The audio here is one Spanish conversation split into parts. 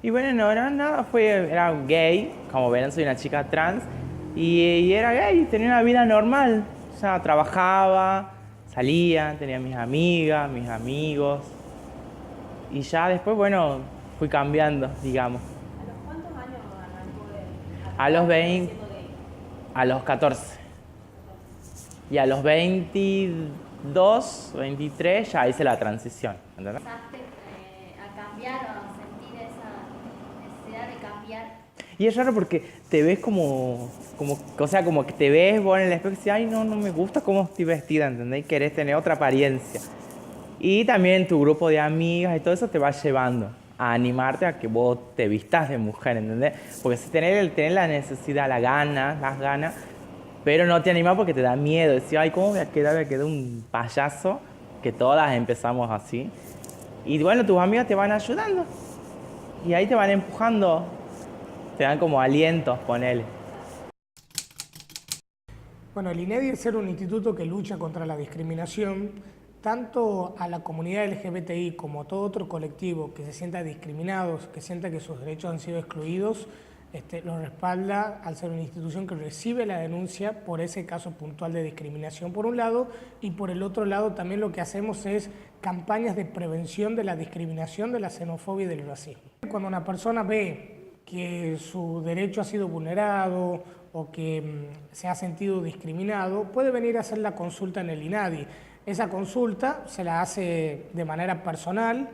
Y bueno, no era nada, era gay, como verán soy una chica trans, y era gay, tenía una vida normal, o sea, trabajaba, salía, tenía mis amigas, mis amigos, y ya después, bueno, fui cambiando, digamos. ¿A los cuántos años arrancó a A los tratar de estar 20, siendo gay? a los 14, 14. y a los 22, 23 ya hice la transición, ¿entendés? ¿Empezaste a cambiar o a sentir esa necesidad de cambiar? Y es raro porque te ves o sea, como que te ves vos en el espejo y dices, ay, no, no me gusta cómo estoy vestida, ¿entendés? Querés tener otra apariencia. Y también tu grupo de amigas y todo eso te va llevando a animarte a que vos te vistas de mujer, ¿entendés? Porque si tener la necesidad, las ganas, pero no te animás porque te da miedo. Decís, ay, ¿cómo voy a quedar? Voy a quedar un payaso, que todas empezamos así. Y bueno, tus amigas te van ayudando. Y ahí te van empujando, te dan como alientos, ponele. Bueno, el INEDI, al ser un instituto que lucha contra la discriminación, tanto a la comunidad LGBTI como a todo otro colectivo que se sienta discriminados, que sienta que sus derechos han sido excluidos, lo respalda al ser una institución que recibe la denuncia por ese caso puntual de discriminación por un lado, y por el otro lado también lo que hacemos es campañas de prevención de la discriminación, de la xenofobia y del racismo. Cuando una persona ve que su derecho ha sido vulnerado o que se ha sentido discriminado, puede venir a hacer la consulta en el INADI. Esa consulta se la hace de manera personal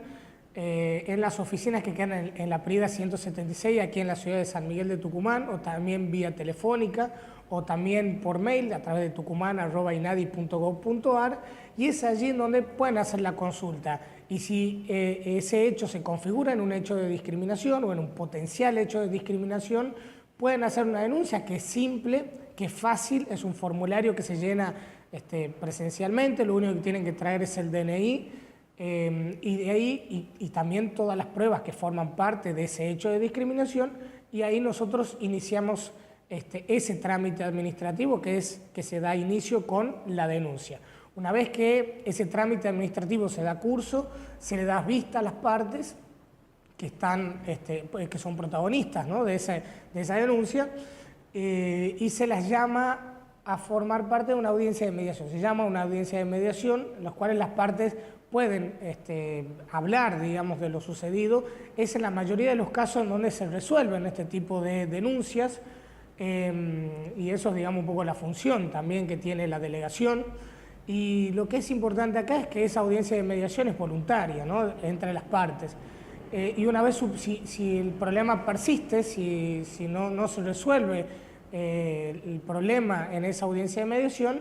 en las oficinas que quedan en la Prida 176, aquí en la ciudad de San Miguel de Tucumán, o también vía telefónica, o también por mail a través de tucumán@inadi.gov.ar, y es allí en donde pueden hacer la consulta. Y si ese hecho se configura en un hecho de discriminación o en un potencial hecho de discriminación, pueden hacer una denuncia que es simple, que es fácil, es un formulario que se llena presencialmente, lo único que tienen que traer es el DNI, y de ahí, y también todas las pruebas que forman parte de ese hecho de discriminación, y ahí nosotros iniciamos ese trámite administrativo que se da inicio con la denuncia. Una vez que ese trámite administrativo se da curso, se le da vista a las partes que que son protagonistas, ¿no?, de esa denuncia, y se las llama a formar parte de una audiencia de mediación. Se llama una audiencia de mediación, en las cuales las partes pueden hablar, digamos, de lo sucedido. Es en la mayoría de los casos en donde se resuelven este tipo de denuncias, y eso es, digamos, un poco la función también que tiene la delegación. Y lo que es importante acá es que esa audiencia de mediación es voluntaria, ¿no?, entre las partes. Y una vez, si el problema persiste, si no se resuelve el problema en esa audiencia de mediación,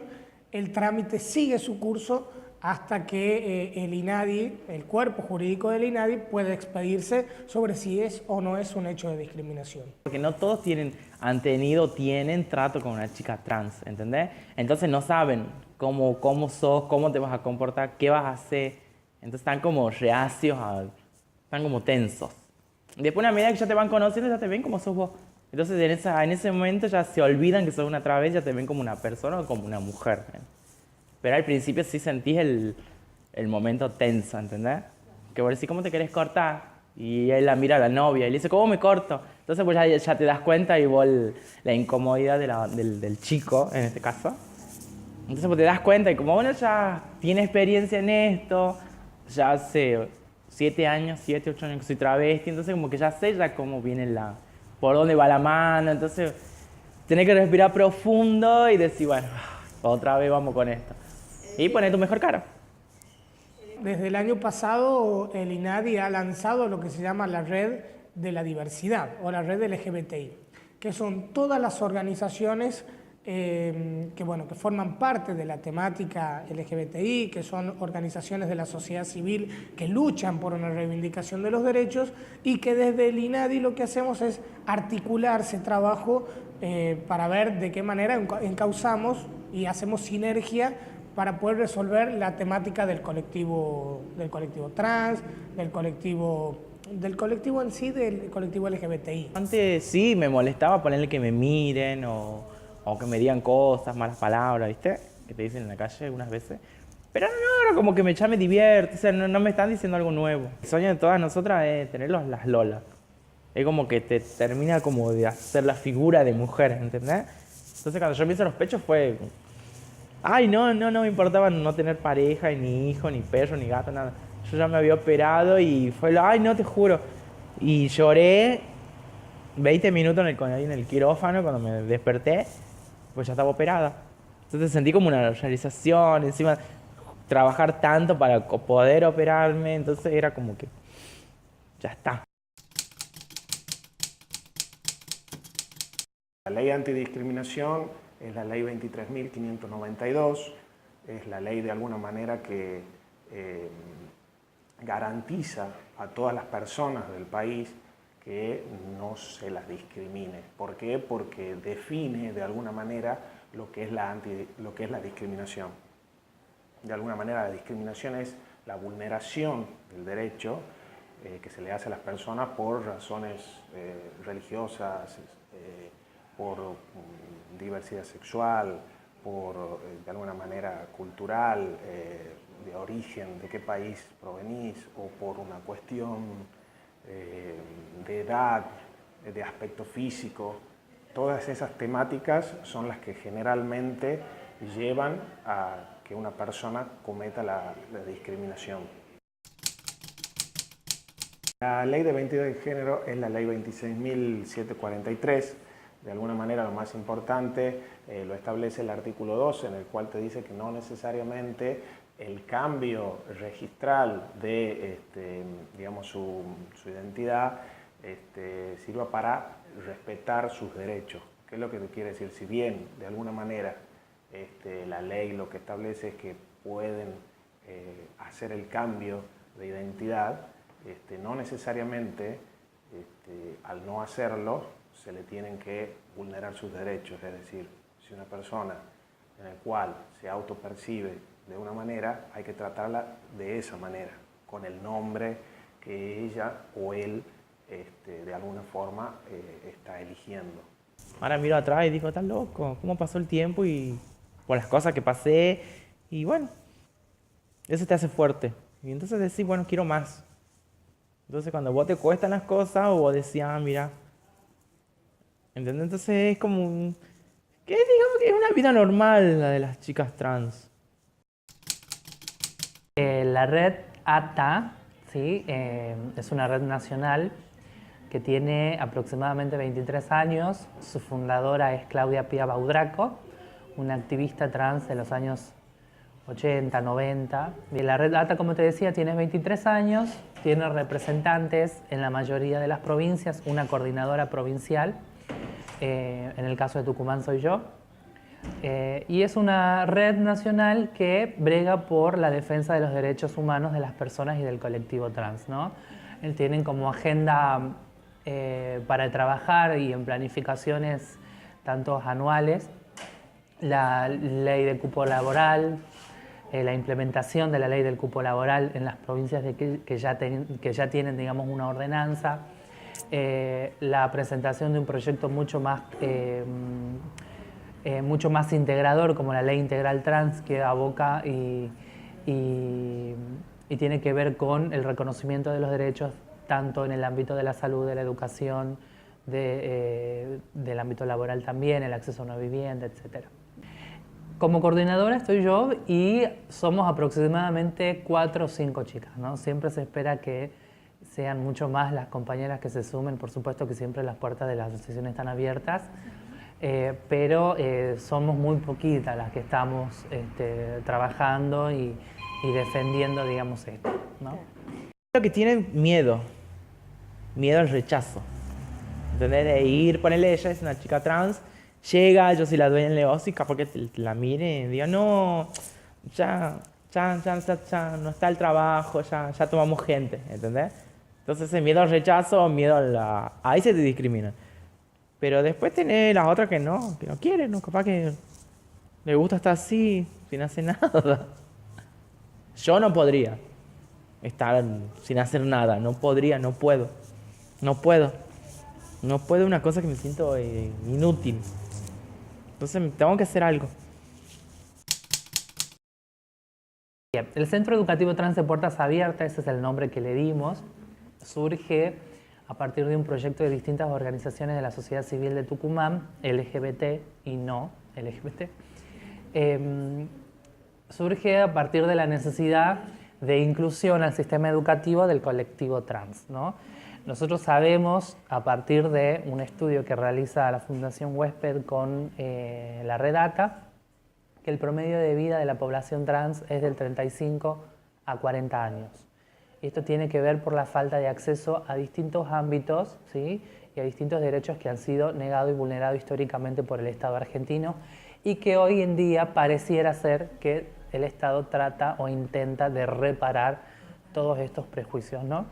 el trámite sigue su curso hasta que el INADI, el cuerpo jurídico del INADI, puede expedirse sobre si es o no es un hecho de discriminación. Porque no todos tienen trato con una chica trans, ¿entendés? Entonces no saben cómo sos, cómo te vas a comportar, qué vas a hacer. Entonces están como reacios, están como tensos. Después, a medida que ya te van conociendo, ya te ven como sos vos. Entonces en ese momento ya se olvidan que sos una travesti, ya te ven como una persona o como una mujer, ¿eh? Pero al principio sí sentís el momento tenso, ¿entendés? Que vos decís, ¿cómo te querés cortar? Y él la mira a la novia y le dice, ¿cómo me corto? Entonces pues ya te das cuenta y vos la incomodidad del chico, en este caso. Entonces pues te das cuenta y como uno ya tiene experiencia en esto, ya hace 7 años, 7, 8 años que soy travesti, entonces como que ya sé ya cómo viene por dónde va la mano, entonces tenés que respirar profundo y decir, bueno, otra vez vamos con esto. Y poner tu mejor cara. Desde el año pasado, el INADI ha lanzado lo que se llama la Red de la Diversidad o la Red LGBTI, que son todas las organizaciones que forman parte de la temática LGBTI, que son organizaciones de la sociedad civil que luchan por una reivindicación de los derechos, y que desde el INADI lo que hacemos es articular ese trabajo para ver de qué manera encauzamos y hacemos sinergia para poder resolver la temática del colectivo trans, del colectivo en sí, del colectivo LGBTI. Antes sí me molestaba ponerle que me miren o que me digan cosas, malas palabras, ¿viste? Que te dicen en la calle algunas veces. Pero no, ahora como que me divierte, o sea, no me están diciendo algo nuevo. El sueño de todas nosotras es tener las lolas. es como que te termina como de hacer la figura de mujer, ¿entendés? Entonces cuando yo me hice los pechos fue, ay, no me importaba no tener pareja, ni hijo, ni perro, ni gato, nada. Yo ya me había operado y fue, ay, no, te juro. Y lloré 20 minutos ahí en el quirófano cuando me desperté, pues ya estaba operada. Entonces sentí como una realización, encima trabajar tanto para poder operarme, entonces era como que ya está. La ley antidiscriminación es la ley 23.592, es la ley de alguna manera que garantiza a todas las personas del país que no se las discrimine. ¿Por qué? Porque define de alguna manera lo que es la discriminación. De alguna manera la discriminación es la vulneración del derecho que se le hace a las personas por razones religiosas, por diversidad sexual, por de alguna manera cultural, de origen, de qué país provenís, o por una cuestión de edad, de aspecto físico. Todas esas temáticas son las que generalmente llevan a que una persona cometa la discriminación. La ley de identidad de género es la ley 26.743. De alguna manera lo más importante lo establece el artículo 12, en el cual te dice que no necesariamente el cambio registral de digamos, su identidad sirva para respetar sus derechos. ¿Qué es lo que te quiere decir? Si bien de alguna manera la ley lo que establece es que pueden hacer el cambio de identidad, no necesariamente al no hacerlo se le tienen que vulnerar sus derechos. Es decir, si una persona en la cual se autopercibe de una manera, hay que tratarla de esa manera, con el nombre que ella o él de alguna forma está eligiendo. Ahora miro atrás y digo, estás loco, ¿cómo pasó el tiempo y por las cosas que pasé? Y bueno, eso te hace fuerte. Y entonces decís, bueno, quiero más. Entonces cuando vos te cuestan las cosas o vos decís, ah, mira, ¿entendés? Entonces es como, que digamos que es una vida normal la de las chicas trans. La red ATA, ¿sí? Es una red nacional que tiene aproximadamente 23 años. Su fundadora es Claudia Pía Baudraco, una activista trans de los años 80, 90. Y la red ATA, como te decía, tiene 23 años, tiene representantes en la mayoría de las provincias, una coordinadora provincial, en el caso de Tucumán soy yo. Y es una red nacional que brega por la defensa de los derechos humanos de las personas y del colectivo trans, ¿no? Tienen como agenda para trabajar y en planificaciones tanto anuales la ley de cupo laboral, la implementación de la ley del cupo laboral en las provincias que ya tienen, digamos, una ordenanza, la presentación de un proyecto mucho más integrador, como la Ley Integral Trans, que aboca y tiene que ver con el reconocimiento de los derechos tanto en el ámbito de la salud, de la educación, del ámbito laboral también, el acceso a una vivienda, etc. Como coordinadora estoy yo y somos aproximadamente 4 o 5 chicas, ¿no? Siempre se espera que sean mucho más las compañeras que se sumen, por supuesto que siempre las puertas de la asociación están abiertas. Pero somos muy poquitas las que estamos trabajando y defendiendo, digamos, esto, ¿no? Creo que tienen miedo al rechazo. ¿Entendés? De ir, ponerle, ella es una chica trans, llega, yo soy la dueña del negocio y capaz que la mire y diga, no, ya no está el trabajo, ya tomamos gente, ¿entendés? Entonces ese miedo al rechazo, miedo a ahí se te discriminan. Pero después tenés las otras que no quieren, ¿no? Capaz que le gusta estar así, sin hacer nada. Yo no podría estar sin hacer nada, no podría, no puedo. No puedo, una cosa que me siento inútil. Entonces tengo que hacer algo. Bien, el Centro Educativo Trans de Puertas Abiertas, ese es el nombre que le dimos, surge a partir de un proyecto de distintas organizaciones de la sociedad civil de Tucumán, LGBT y no LGBT, surge a partir de la necesidad de inclusión al sistema educativo del colectivo trans, ¿no? Nosotros sabemos, a partir de un estudio que realiza la Fundación Huésped con la Red ACA, que el promedio de vida de la población trans es del 35 a 40 años. Y esto tiene que ver por la falta de acceso a distintos ámbitos, ¿sí? Y a distintos derechos que han sido negados y vulnerados históricamente por el Estado argentino y que hoy en día pareciera ser que el Estado trata o intenta de reparar todos estos prejuicios, ¿no?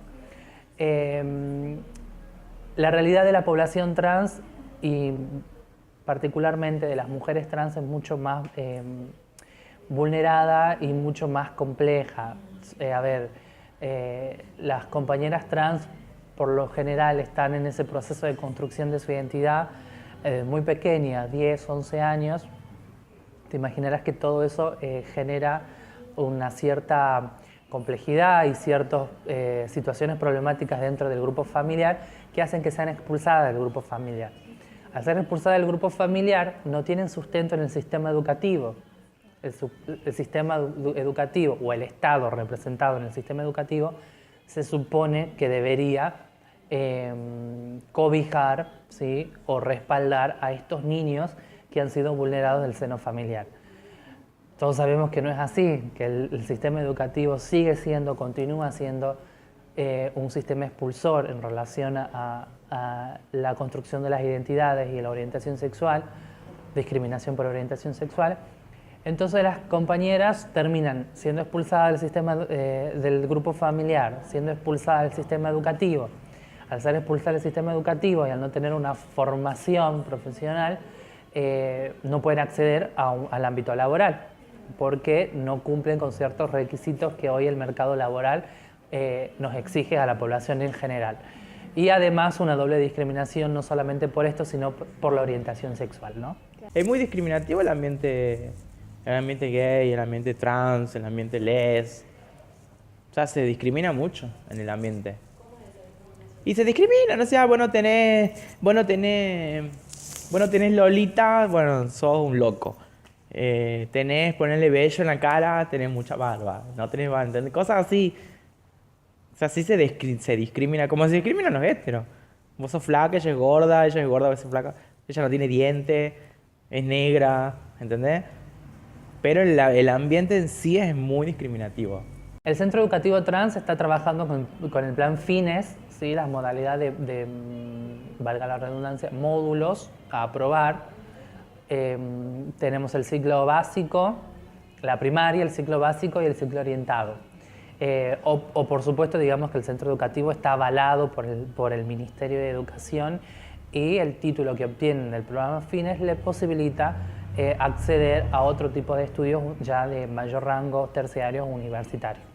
La realidad de la población trans y particularmente de las mujeres trans es mucho más vulnerada y mucho más compleja. Las compañeras trans por lo general están en ese proceso de construcción de su identidad muy pequeña, 10, 11 años. Te imaginarás que todo eso genera una cierta complejidad y ciertas situaciones problemáticas dentro del grupo familiar que hacen que sean expulsadas del grupo familiar. Al ser expulsadas del grupo familiar no tienen sustento en el sistema educativo. El sistema educativo o el Estado representado en el sistema educativo se supone que debería cobijar, ¿sí? O respaldar a estos niños que han sido vulnerados del seno familiar. Todos sabemos que no es así, que el sistema educativo sigue siendo, continúa siendo un sistema expulsor en relación a la construcción de las identidades y la orientación sexual, discriminación por orientación sexual. Entonces las compañeras terminan siendo expulsadas del sistema del grupo familiar, siendo expulsadas del sistema educativo. Al ser expulsadas del sistema educativo y al no tener una formación profesional, no pueden acceder al ámbito laboral porque no cumplen con ciertos requisitos que hoy el mercado laboral nos exige a la población en general. Y además una doble discriminación no solamente por esto, sino por la orientación sexual, ¿no? Es muy discriminativo el ambiente gay, el ambiente trans, el ambiente les. O sea, se discrimina mucho en el ambiente. Y se discrimina, o sea, bueno tenés lolita, bueno, sos un loco. Tenés ponerle vello en la cara, tenés mucha barba. No tenés barba, ¿entendés? Cosas así. O sea, así se discrimina, como se discriminan los héteros. Vos sos flaca, ella es gorda, a veces flaca. Ella no tiene dientes, es negra, ¿entendés? Pero el ambiente en sí es muy discriminativo. El Centro Educativo Trans está trabajando con el plan FINES, ¿sí? Las modalidades de, valga la redundancia, módulos a aprobar. Tenemos el ciclo básico, la primaria, el ciclo básico y el ciclo orientado. O por supuesto, digamos que el centro educativo está avalado por el Ministerio de Educación y el título que obtienen del programa FINES le posibilita acceder a otro tipo de estudios ya de mayor rango terciario o universitario.